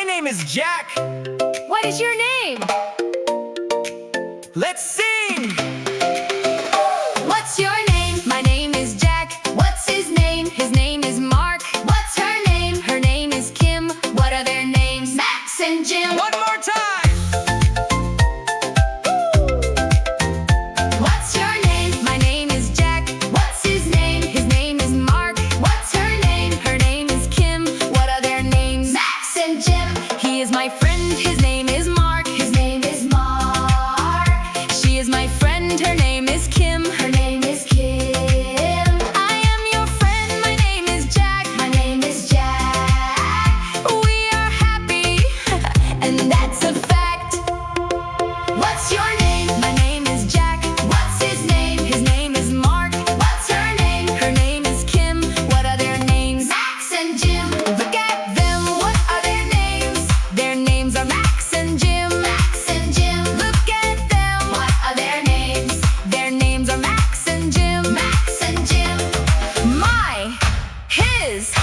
My name is Jack. What is your name? Let's sing! What's your name? My name is Jack. What's his name? His name is Mark. What's her name? Her name is Kim. What are their names? Max and Jim. One more time! What's your name? My name is Jack. What's his name? His name is Mark. What's her name? Her name is Kim. What are their names? Max and Jim. He is my friend. His name is Mark. His name is Mark. She is my friend. Her name is Kim. Her name is Kim. I am your friend. My name is Jack. My name is Jack. We are happy, and that's a fact. What's your name? My name is Jack. What's his name? His name is Mark. What's her name? Her name is Kim. What are their names? Max and Jim. Look at them. What are their names? Their names are Max and Jim. Max and Jim. Look at them. What are their names? Their names are Max and Jim. Max and Jim. My, his,